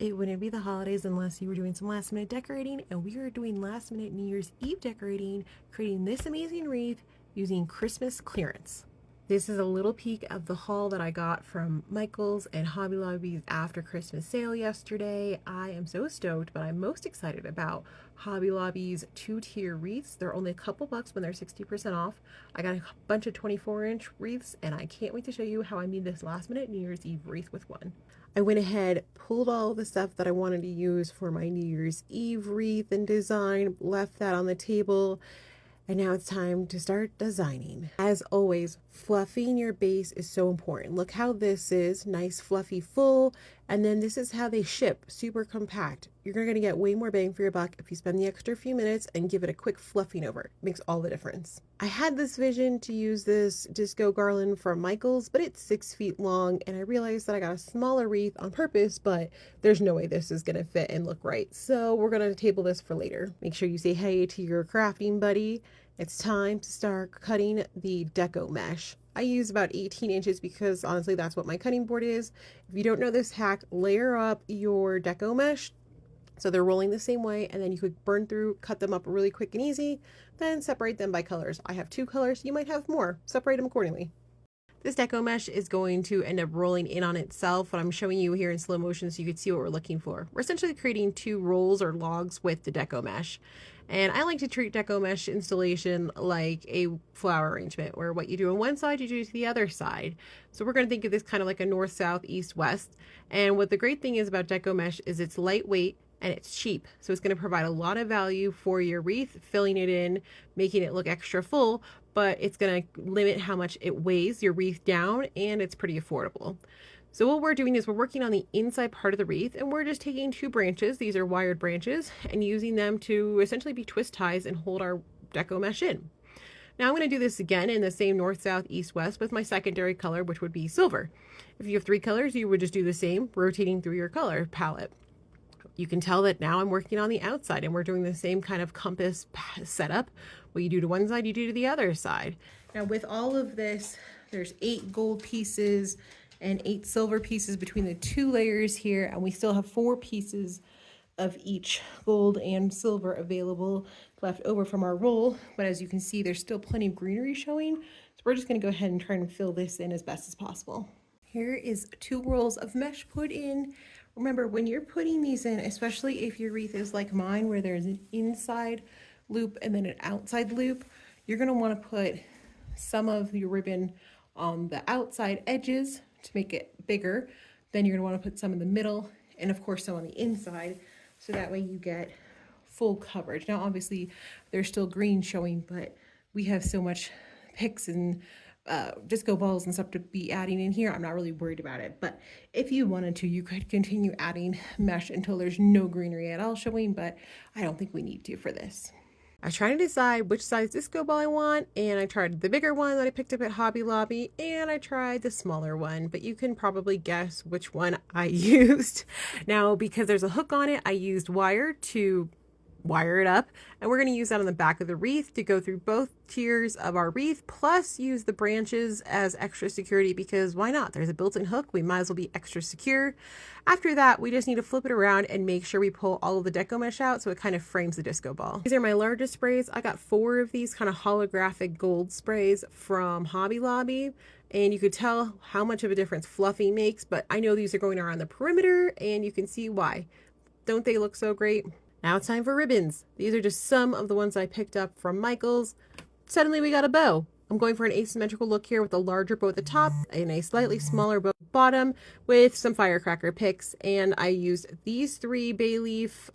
It wouldn't be the holidays unless you were doing some last minute decorating, and we are doing last minute New Year's Eve decorating, creating this amazing wreath using Christmas clearance. This is a little peek of the haul that I got from Michael's and Hobby Lobby's after Christmas sale yesterday. I am so stoked, but I'm most excited about Hobby Lobby's 2-tier wreaths. They're only a couple bucks when they're 60% off. I got a bunch of 24-inch wreaths, and I can't wait to show you how I made this last minute New Year's Eve wreath with one. I went ahead, pulled all the stuff that I wanted to use for my New Year's Eve wreath and design, left that on the table, and now it's time to start designing. As always, fluffing your base is so important. Look how this is, nice, fluffy, full, and then this is how they ship, super compact. You're going to get way more bang for your buck if you spend the extra few minutes and give it a quick fluffing over. It makes all the difference. I had this vision to use this disco garland from Michael's, but it's 6 feet long, and I realized that I got a smaller wreath on purpose, but there's no way this is going to fit and look right. So we're going to table this for later. Make sure you say hey to your crafting buddy. It's time to start cutting the deco mesh. I use about 18 inches because honestly that's what my cutting board is. If you don't know this hack, layer up your deco mesh so they're rolling the same way, and then you could burn through, cut them up really quick and easy, then separate them by colors. I have 2 colors, you might have more. Separate them accordingly. This deco mesh is going to end up rolling in on itself, but I'm showing you here in slow motion so you can see what we're looking for. We're essentially creating 2 rolls or logs with the deco mesh. And I like to treat deco mesh installation like a flower arrangement, where what you do on one side, you do to the other side. So we're going to think of this kind of like a north, south, east, west. And what the great thing is about deco mesh is it's lightweight and it's cheap. So it's going to provide a lot of value for your wreath, filling it in, making it look extra full, but it's going to limit how much it weighs your wreath down, and it's pretty affordable. So what we're doing is we're working on the inside part of the wreath, and we're just taking 2 branches, these are wired branches, and using them to essentially be twist ties and hold our deco mesh in. Now I'm going to do this again in the same north, south, east, west with my secondary color, which would be silver. If you have 3 colors, you would just do the same, rotating through your color palette. You can tell that now I'm working on the outside, and we're doing the same kind of compass setup. What you do to one side, you do to the other side. Now with all of this, there's 8 gold pieces and 8 silver pieces between the 2 layers here, and we still have 4 pieces of each gold and silver available left over from our roll. But as you can see, there's still plenty of greenery showing, so we're just going to go ahead and try and fill this in as best as possible. Here is 2 rolls of mesh put in. Remember, when you're putting these in, especially if your wreath is like mine where there's an inside loop and then an outside loop, you're going to want to put some of your ribbon on the outside edges to make it bigger. Then you're going to want to put some in the middle, and of course some on the inside, so that way you get full coverage. Now obviously there's still green showing, but we have so much picks and disco balls and stuff to be adding in here. I'm not really worried about it, but if you wanted to, you could continue adding mesh until there's no greenery at all showing, but I don't think we need to for this. I was trying to decide which size disco ball I want, and I tried the bigger one that I picked up at Hobby Lobby, and I tried the smaller one, but you can probably guess which one I used. Now, because there's a hook on it, I used wire to wire it up, and we're going to use that on the back of the wreath to go through both tiers of our wreath, plus use the branches as extra security, because why not? There's a built-in hook, we might as well be extra secure. After that, we just need to flip it around and make sure we pull all of the deco mesh out so it kind of frames the disco ball. These are my largest sprays. I got 4 of these kind of holographic gold sprays from Hobby Lobby, and you could tell how much of a difference fluffing makes, but I know these are going around the perimeter, and you can see why. Don't they look so great? Now it's time for ribbons. These are just some of the ones I picked up from Michael's. Suddenly we got a bow. I'm going for an asymmetrical look here with a larger bow at the top and a slightly smaller bow at the bottom with some firecracker picks. And I used these 3 bay leaf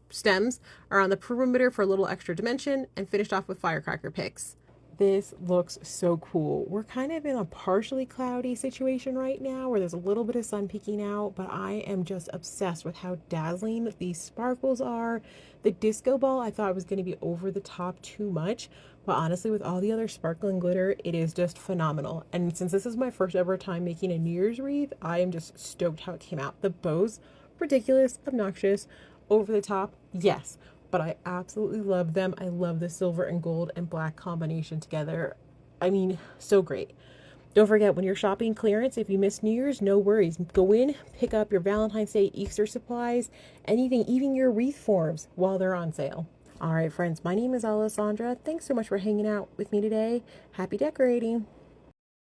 stems around the perimeter for a little extra dimension, and finished off with firecracker picks. This looks so cool. We're kind of in a partially cloudy situation right now where there's a little bit of sun peeking out, but I am just obsessed with how dazzling these sparkles are. The disco ball I thought was going to be over the top too much, but honestly with all the other sparkling glitter, it is just phenomenal. And since this is my first ever time making a New Year's wreath, I am just stoked how it came out. The bows, ridiculous, obnoxious, over the top, yes. But I absolutely love them. I love the silver and gold and black combination together. I mean, so great. Don't forget, when you're shopping clearance, if you miss New Year's, no worries. Go in, pick up your Valentine's Day, Easter supplies, anything, even your wreath forms while they're on sale. All right, friends, my name is Alessandra. Thanks so much for hanging out with me today. Happy decorating.